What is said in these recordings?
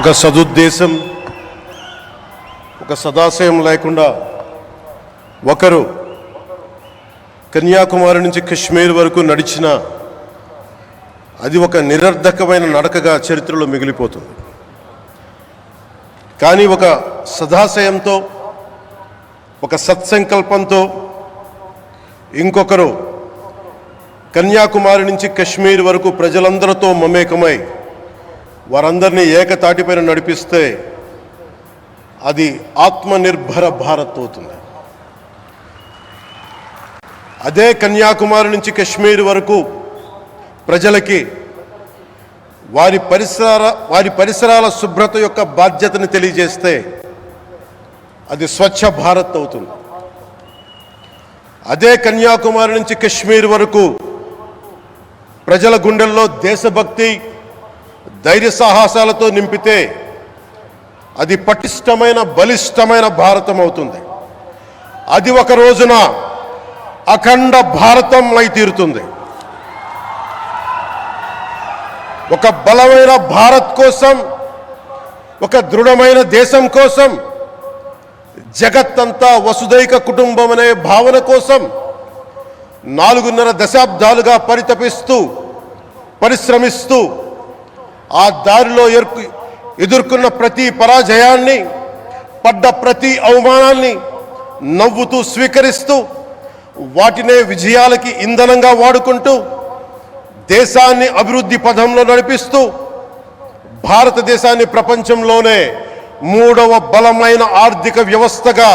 ఒక సదుద్దేశం, ఒక సదాశయం లేకుండా ఒకరు కన్యాకుమారి నుంచి కశ్మీర్ వరకు నడిచిన అది ఒక నిరర్ధకమైన నడకగా చరిత్రలో మిగిలిపోతుంది. కానీ ఒక సదాశయంతో, ఒక సత్సంకల్పంతో ఇంకొకరు కన్యాకుమారి నుంచి కశ్మీర్ వరకు ప్రజలందరితో మమేకమై వారందరినీ ఏకతాటిపైన నడిపిస్తే అది ఆత్మనిర్భర భారత్ అవుతుంది. అదే కన్యాకుమారి నుంచి కశ్మీర్ వరకు ప్రజలకి వారి పరిసరాల శుభ్రత యొక్క బాధ్యతను తెలియజేస్తే అది స్వచ్ఛ భారత్ అవుతుంది. అదే కన్యాకుమారి నుంచి కశ్మీర్ వరకు ప్రజల గుండెల్లో దేశభక్తి, ధైర్య సాహసాలతో నింపితే అది పటిష్టమైన, బలిష్టమైన భారతం అవుతుంది. అది ఒక రోజున అఖండ భారతం అయి తీరుతుంది. ఒక బలమైన భారత్ కోసం, ఒక దృఢమైన దేశం కోసం, జగత్తంతా వసుదైక కుటుంబం అనే భావన కోసం 4.5 దశాబ్దాలుగా పరితపిస్తూ, పరిశ్రమిస్తూ ఆ దారిలో ఎదుర్కొన్న ప్రతి పరాజయాన్ని, పడ్డ ప్రతి అవమానాన్ని నవ్వుతూ స్వీకరిస్తూ, వాటినే విజయాలకి ఇంధనంగా వాడుకుంటూ, దేశాన్ని అభివృద్ధి పథంలో నడిపిస్తూ, భారతదేశాన్ని ప్రపంచంలోనే 3వ బలమైన ఆర్థిక వ్యవస్థగా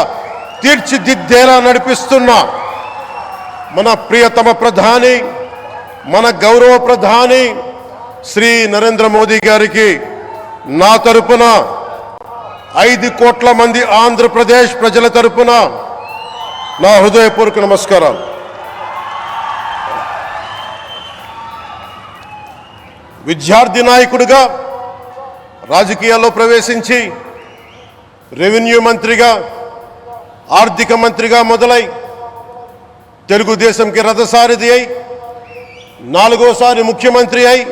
తీర్చిదిద్దేలా నడిపిస్తున్న మన ప్రియతమ ప్రధాని, మన గౌరవ ప్రధాని శ్రీ నరేంద్ర మోదీ గారికి నా తరపున 5 కోట్ల మంది ఆంధ్రప్రదేశ్ ప్రజల తరపున నా హృదయపూర్వక నమస్కారాలు. విద్యార్థి నాయకుడిగా రాజకీయాల్లో ప్రవేశించి రెవెన్యూ మంత్రిగా, ఆర్థిక మంత్రిగా మొదలై తెలుగుదేశంకి రథసారథి అయి 4వసారి ముఖ్యమంత్రి అయి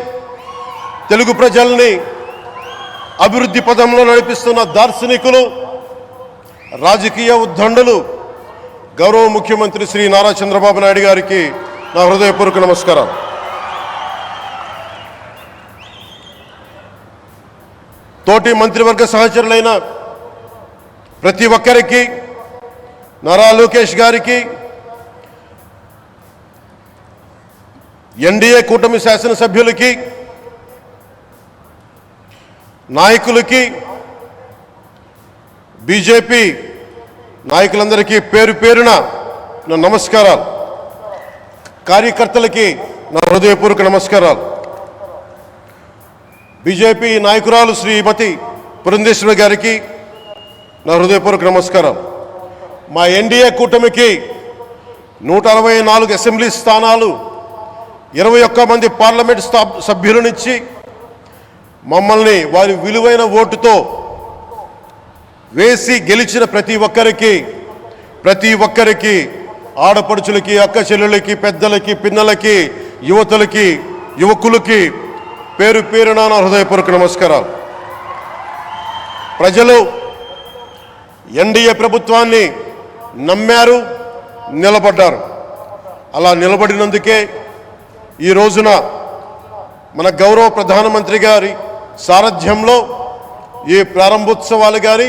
తెలుగు ప్రజల్ని అభివృద్ధి పదంలో నడిపిస్తున్న దార్శనికులు, రాజకీయ ఉద్దండులు గౌరవ ముఖ్యమంత్రి శ్రీ నారా చంద్రబాబు నాయుడు గారికి నా హృదయపూర్వక నమస్కారం. తోటి మంత్రివర్గ సహచరులైన ప్రతి ఒక్కరికి, నారా లోకేష్ గారికి, ఎన్డీఏ కూటమి శాసనసభ్యులకి, నాయకులకి, బీజేపీ నాయకులందరికీ పేరు పేరున నా నమస్కారాలు. కార్యకర్తలకి నా హృదయపూర్వక నమస్కారాలు. బీజేపీ నాయకురాలు శ్రీమతి పురంధేశ్వరి గారికి నా హృదయపూర్వక నమస్కారం. మా ఎన్డీఏ కూటమికి 164 అసెంబ్లీ స్థానాలు, 21 మంది పార్లమెంట్ సభ్యులనిచ్చి మమ్మల్ని వారి విలువైన ఓటుతో వేసి గెలిచిన ప్రతి ఒక్కరికి ఆడపడుచులకి, అక్క చెల్లెళ్ళకి, పెద్దలకి, పిన్నలకి, యువతులకి, యువకులకి పేరు పేరున నా హృదయపూర్వక నమస్కారాలు. ప్రజలు ఎన్డీఏ ప్రభుత్వాన్ని నమ్మారు, నిలబడ్డారు. అలా నిలబడినందుకే ఈ రోజున మన గౌరవ ప్రధానమంత్రి గారి సారథ్యంలో ఈ ప్రారంభోత్సవాలు కానీ,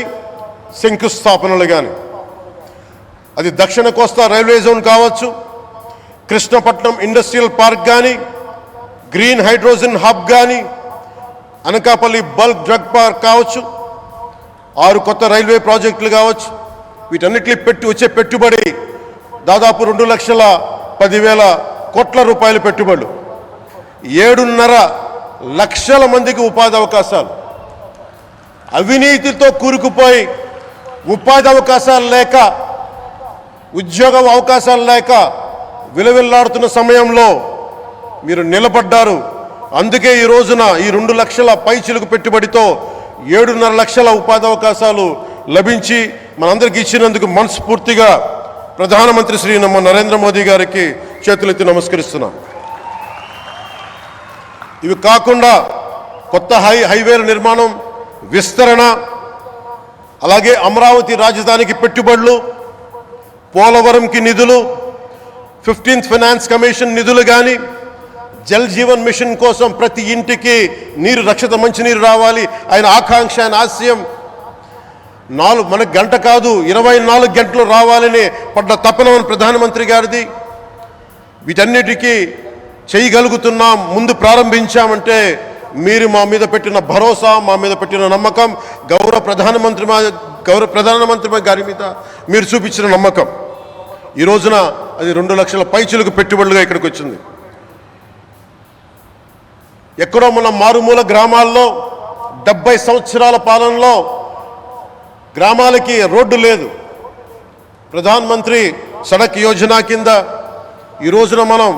శంకుస్థాపనలు కానీ, అది దక్షిణ కోస్తా రైల్వే జోన్ కావచ్చు, కృష్ణపట్నం ఇండస్ట్రియల్ పార్క్ కానీ, గ్రీన్ హైడ్రోజన్ హబ్ కానీ, అనకాపల్లి బల్క్ డ్రగ్ పార్క్ కావచ్చు, 6 కొత్త రైల్వే ప్రాజెక్టులు కావచ్చు, వీటన్నిటిని వచ్చే పెట్టుబడి దాదాపు 2,10,000 కోట్ల రూపాయల పెట్టుబడులు, 7.5 లక్షల మందికి ఉపాధి అవకాశాలు. అవినీతితో కూరుకుపోయి ఉపాధి అవకాశాలు లేక, ఉద్యోగ అవకాశాలు లేక విలవిల్లాడుతున్న సమయంలో మీరు నిలబడ్డారు. అందుకే ఈ రోజున ఈ 2 లక్షల పైచిలుకు పెట్టుబడితో 7.5 లక్షల ఉపాధి అవకాశాలు లభించి మనందరికీ ఇచ్చినందుకు మనస్ఫూర్తిగా ప్రధానమంత్రి శ్రీ నరేంద్ర మోదీ గారికి చేతులెత్తి నమస్కరిస్తున్నాం. ఇవి కాకుండా కొత్త హైవేల నిర్మాణం, విస్తరణ, అలాగే అమరావతి రాజధానికి పెట్టుబడులు, పోలవరంకి నిధులు, 15th ఫైనాన్స్ కమిషన్ నిధులు కానీ, జల్ జీవన్ మిషన్ కోసం ప్రతి ఇంటికి నీరు, రక్షిత మంచినీరు రావాలి ఆయన ఆకాంక్ష, ఆయన ఆశయం. మనకు గంట కాదు 24 గంటలు రావాలని పడ్డ తపన ప్రధానమంత్రి గారిది. వీటన్నిటికీ చేయగలుగుతున్నాం, ముందు ప్రారంభించామంటే మీరు మా మీద పెట్టిన భరోసా, మా మీద పెట్టిన నమ్మకం, గౌరవ ప్రధానమంత్రి గారి మీద మీరు చూపించిన నమ్మకం. ఈ రోజున అది 2 లక్షల పైచులకు పెట్టుబడులుగా ఇక్కడికి వచ్చింది. ఎక్కడో మన మారుమూల గ్రామాల్లో 70 సంవత్సరాల పాలనలో గ్రామాలకి రోడ్డు లేదు. ప్రధానమంత్రి సడక్ యోజన కింద ఈ రోజున మనం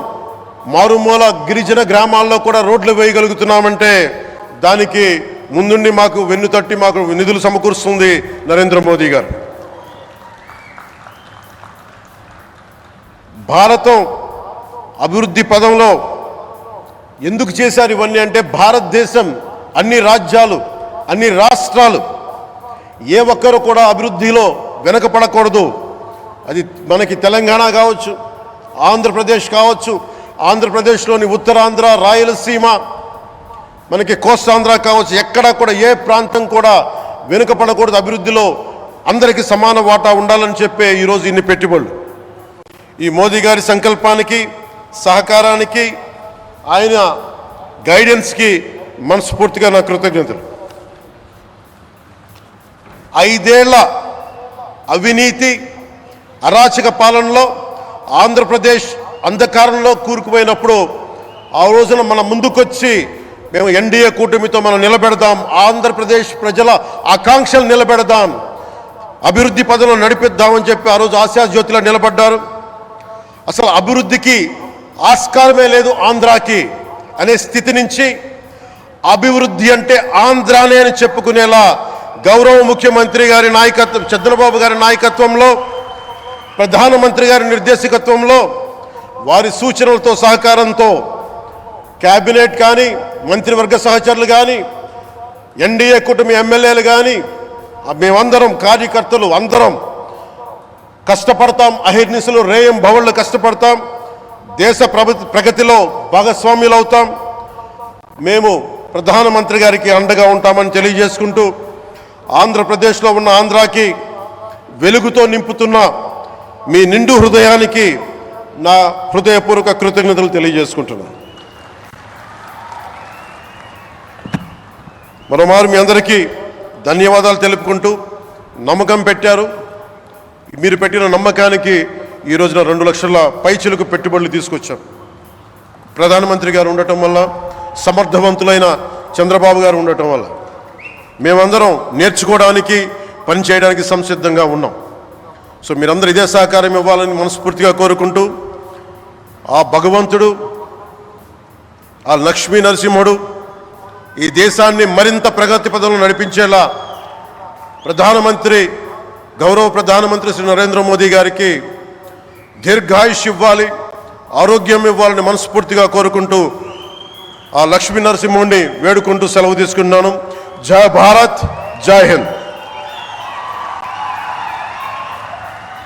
మారుమూల గిరిజన గ్రామాల్లో కూడా రోడ్లు వేయగలుగుతున్నామంటే దానికి ముందుండి మాకు వెన్నుతట్టి మాకు నిధులు సమకూరుస్తుంది నరేంద్ర మోదీ గారు. భారతం అభివృద్ధి పదంలో ఎందుకు చేశారు ఇవన్నీ అంటే, భారతదేశం అన్ని రాజ్యాలు, అన్ని రాష్ట్రాలు ఏ ఒక్కరు కూడా అభివృద్ధిలో వెనకపడకూడదు. అది మనకి తెలంగాణ కావచ్చు, ఆంధ్రప్రదేశ్ కావచ్చు, ఆంధ్రప్రదేశ్లోని ఉత్తరాంధ్ర, రాయలసీమ, మనకి కోస్తాంధ్ర కావచ్చు, ఎక్కడా కూడా ఏ ప్రాంతం కూడా వెనుకపడకూడదు. అభివృద్ధిలో అందరికీ సమాన వాటా ఉండాలని చెప్పే ఈరోజు ఇన్ని పెట్టుబడులు. ఈ మోదీ గారి సంకల్పానికి, సహకారానికి, ఆయన గైడెన్స్కి మనస్ఫూర్తిగా నా కృతజ్ఞతలు. 5 ఏళ్ల అవినీతి అరాచక పాలనలో ఆంధ్రప్రదేశ్ అంధకారంలో కూరుకుపోయినప్పుడు ఆ రోజున మన ముందుకొచ్చి మేము ఎన్డీఏ కూటమితో మనం నిలబెడదాం, ఆంధ్రప్రదేశ్ ప్రజల ఆకాంక్షలు నిలబెడదాం, అభివృద్ధి పదంలో నడిపిద్దామని చెప్పి ఆ రోజు ఆశాజ్యోతిలో నిలబడ్డారు. అసలు అభివృద్ధికి ఆస్కారమే లేదు ఆంధ్రాకి అనే స్థితి నుంచి అభివృద్ధి అంటే ఆంధ్రానే అని చెప్పుకునేలా గౌరవ ముఖ్యమంత్రి గారి నాయకత్వం, చంద్రబాబు గారి నాయకత్వంలో, ప్రధానమంత్రి గారి నిర్దేశకత్వంలో, వారి సూచనలతో సహకారంతో క్యాబినెట్ కానీ, మంత్రివర్గ సహచరులు కానీ, ఎన్డీఏ కూటమి ఎమ్మెల్యేలు కానీ, మేమందరం కార్యకర్తలు అందరం కష్టపడతాం. అహిర్నిశలు రేయం భవళ్ళు కష్టపడతాం. దేశ ప్రగతిలో భాగస్వామ్యులు అవుతాం. మేము ప్రధానమంత్రి గారికి అండగా ఉంటామని తెలియజేసుకుంటూ, ఆంధ్రప్రదేశ్లో ఉన్న ఆంధ్రాకి వెలుగుతో నింపుతున్న మీ నిండు హృదయానికి నా హృదయపూర్వక కృతజ్ఞతలు తెలియజేసుకుంటున్నాను. మరోమారు మీ అందరికీ ధన్యవాదాలు తెలుపుకుంటూ, నమ్మకం పెట్టారు, మీరు పెట్టిన నమ్మకానికి ఈ రోజున 2 లక్షల పైచిలకు పెట్టుబడులు తీసుకొచ్చాం. ప్రధానమంత్రి గారు ఉండటం వల్ల, సమర్థవంతులైన చంద్రబాబు గారు ఉండటం వల్ల మేమందరం నేర్చుకోవడానికి, పనిచేయడానికి సంసిద్ధంగా ఉన్నాం. సో మీరందరూ ఇదే సహకారం ఇవ్వాలని మనస్ఫూర్తిగా కోరుకుంటూ, ఆ భగవంతుడు, ఆ లక్ష్మీ నరసింహుడు ఈ దేశాన్ని మరింత ప్రగతి పదంలో నడిపించేలా గౌరవ ప్రధానమంత్రి శ్రీ నరేంద్ర మోదీ గారికి దీర్ఘాయుష్ ఇవ్వాలి, ఆరోగ్యం ఇవ్వాలని మనస్ఫూర్తిగా కోరుకుంటూ, ఆ లక్ష్మీ నరసింహుడిని వేడుకుంటూ సెలవు తీసుకున్నాను. జై భారత్, జై హింద్.